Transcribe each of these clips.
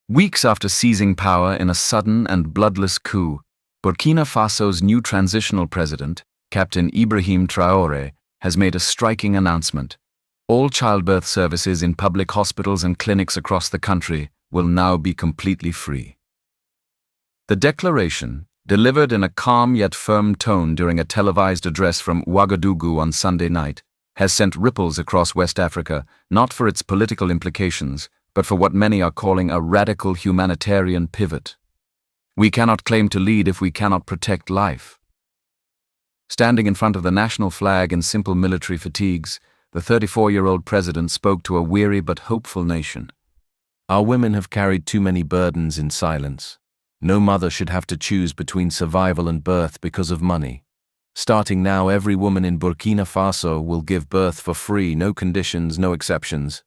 Weeks after seizing power in a sudden and bloodless coup, Burkina Faso's new transitional president, Captain Ibrahim Traoré, has made a striking announcement. All childbirth services in public hospitals and clinics across the country will now be completely free. The declaration, delivered in a calm yet firm tone during a televised address from Ouagadougou on Sunday night, has sent ripples across West Africa, not for its political implications, but for what many are calling a radical humanitarian pivot. We cannot claim to lead if we cannot protect life. Standing in front of the national flag in simple military fatigues, the 34-year-old president spoke to a weary but hopeful nation. Our women have carried too many burdens in silence. No mother should have to choose between survival and birth because of money. Starting now, every woman in Burkina Faso will give birth for free, no conditions, no exceptions.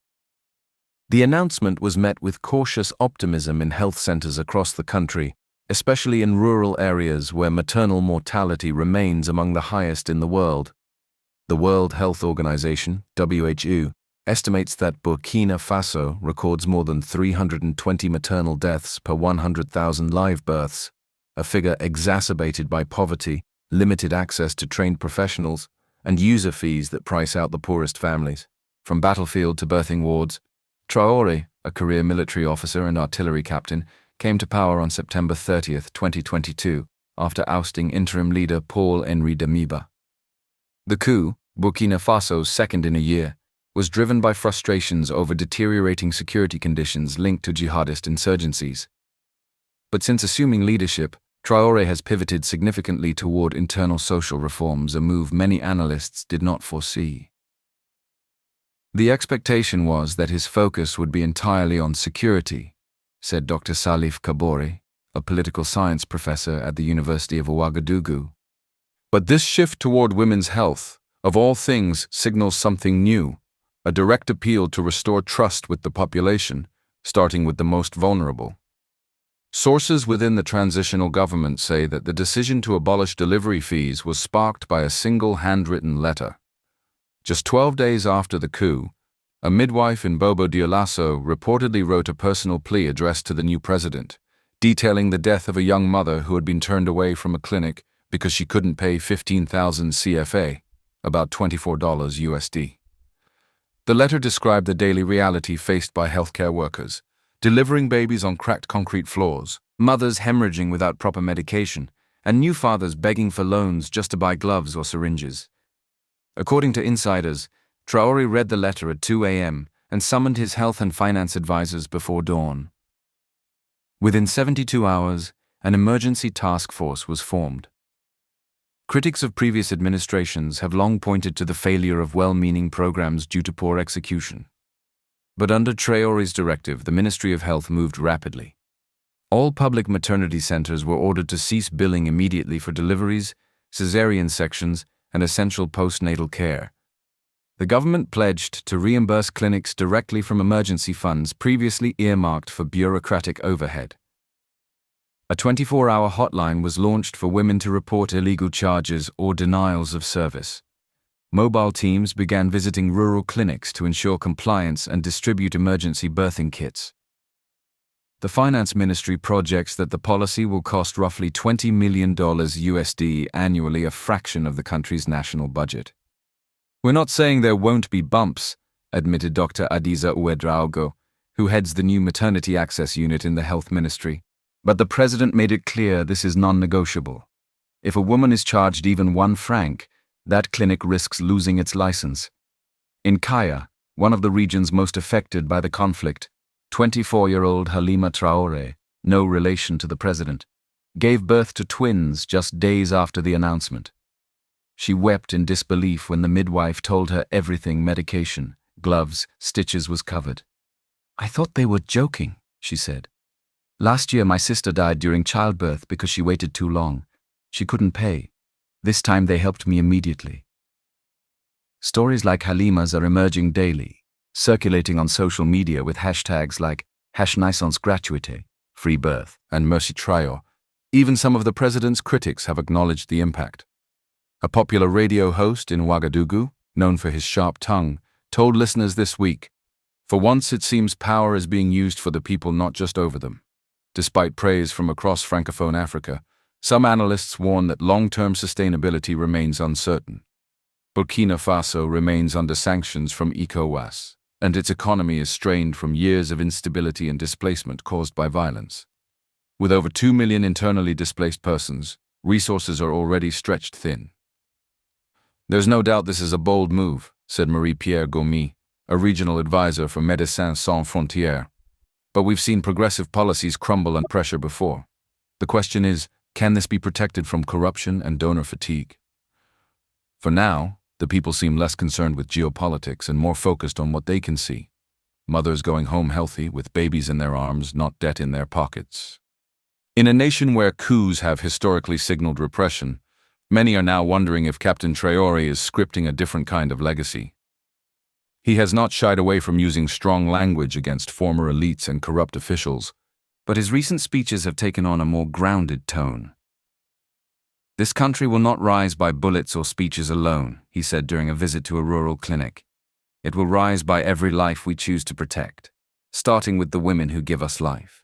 The announcement was met with cautious optimism in health centers across the country, especially in rural areas where maternal mortality remains among the highest in the world. The World Health Organization, WHO, estimates that Burkina Faso records more than 320 maternal deaths per 100,000 live births, a figure exacerbated by poverty, limited access to trained professionals, and user fees that price out the poorest families. From battlefield to birthing wards, Traoré, a career military officer and artillery captain, came to power on September 30, 2022, after ousting interim leader Paul-Henri Damiba. The coup, Burkina Faso's second in a year, was driven by frustrations over deteriorating security conditions linked to jihadist insurgencies. But since assuming leadership, Traoré has pivoted significantly toward internal social reforms, a move many analysts did not foresee. The expectation was that his focus would be entirely on security, said Dr. Salif Kabore, a political science professor at the University of Ouagadougou. But this shift toward women's health, of all things, signals something new, a direct appeal to restore trust with the population, starting with the most vulnerable. Sources within the transitional government say that the decision to abolish delivery fees was sparked by a single handwritten letter. Just 12 days after the coup, a midwife in Bobo Dioulasso reportedly wrote a personal plea addressed to the new president, detailing the death of a young mother who had been turned away from a clinic because she couldn't pay 15,000 CFA, about $24 USD. The letter described the daily reality faced by healthcare workers, delivering babies on cracked concrete floors, mothers hemorrhaging without proper medication, and new fathers begging for loans just to buy gloves or syringes. According to insiders, Traoré read the letter at 2 a.m. and summoned his health and finance advisors before dawn. Within 72 hours, an emergency task force was formed. Critics of previous administrations have long pointed to the failure of well-meaning programs due to poor execution. But under Traoré's directive, the Ministry of Health moved rapidly. All public maternity centers were ordered to cease billing immediately for deliveries, cesarean sections, and essential postnatal care. The government pledged to reimburse clinics directly from emergency funds previously earmarked for bureaucratic overhead. A 24-hour hotline was launched for women to report illegal charges or denials of service. Mobile teams began visiting rural clinics to ensure compliance and distribute emergency birthing kits. The Finance Ministry projects that the policy will cost roughly $20 million USD annually, a fraction of the country's national budget. We're not saying there won't be bumps, admitted Dr. Adiza Ouedraogo, who heads the new maternity access unit in the health ministry. But the president made it clear this is non-negotiable. If a woman is charged even 1 franc, that clinic risks losing its license. In Kaya, one of the regions most affected by the conflict, 24-year-old Halima Traoré, no relation to the president, gave birth to twins just days after the announcement. She wept in disbelief when the midwife told her everything: medication, gloves, stitches was covered. "I thought they were joking," she said. "Last year my sister died during childbirth because she waited too long. She couldn't pay. This time they helped me immediately." Stories like Halima's are emerging daily, circulating on social media with hashtags like #naissance gratuite, free birth, and Merci Traoré. Even some of the president's critics have acknowledged the impact. A popular radio host in Ouagadougou, known for his sharp tongue, told listeners this week, For once, it seems power is being used for the people, not just over them. Despite praise from across Francophone Africa, some analysts warn that long-term sustainability remains uncertain. Burkina Faso remains under sanctions from ECOWAS, and its economy is strained from years of instability and displacement caused by violence. With over 2 million internally displaced persons, resources are already stretched thin. "There's no doubt this is a bold move," said Marie-Pierre Gomis, a regional advisor for Médecins Sans Frontières. "But we've seen progressive policies crumble under pressure before. The question is, can this be protected from corruption and donor fatigue?" For now, the people seem less concerned with geopolitics and more focused on what they can see. Mothers going home healthy, with babies in their arms, not debt in their pockets. In a nation where coups have historically signaled repression, many are now wondering if Captain Traoré is scripting a different kind of legacy. He has not shied away from using strong language against former elites and corrupt officials, but his recent speeches have taken on a more grounded tone. "This country will not rise by bullets or speeches alone," he said during a visit to a rural clinic. "It will rise by every life we choose to protect, starting with the women who give us life."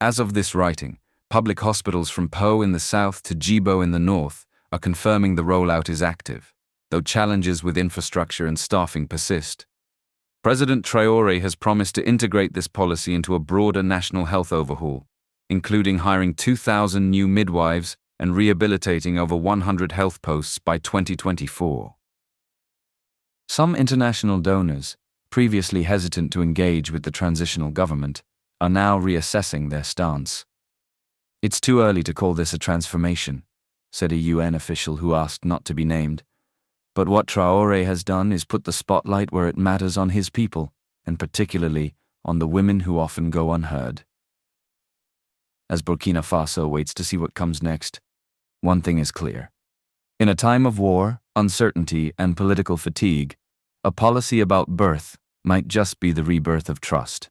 As of this writing, public hospitals from Po in the south to Djibo in the north are confirming the rollout is active, though challenges with infrastructure and staffing persist. President Traoré has promised to integrate this policy into a broader national health overhaul, including hiring 2,000 new midwives and rehabilitating over 100 health posts by 2024. Some international donors, previously hesitant to engage with the transitional government, are now reassessing their stance. "It's too early to call this a transformation," said a UN official who asked not to be named. "But what Traoré has done is put the spotlight where it matters on his people, and particularly on the women who often go unheard." As Burkina Faso waits to see what comes next, one thing is clear. In a time of war, uncertainty, and political fatigue, a policy about birth might just be the rebirth of trust.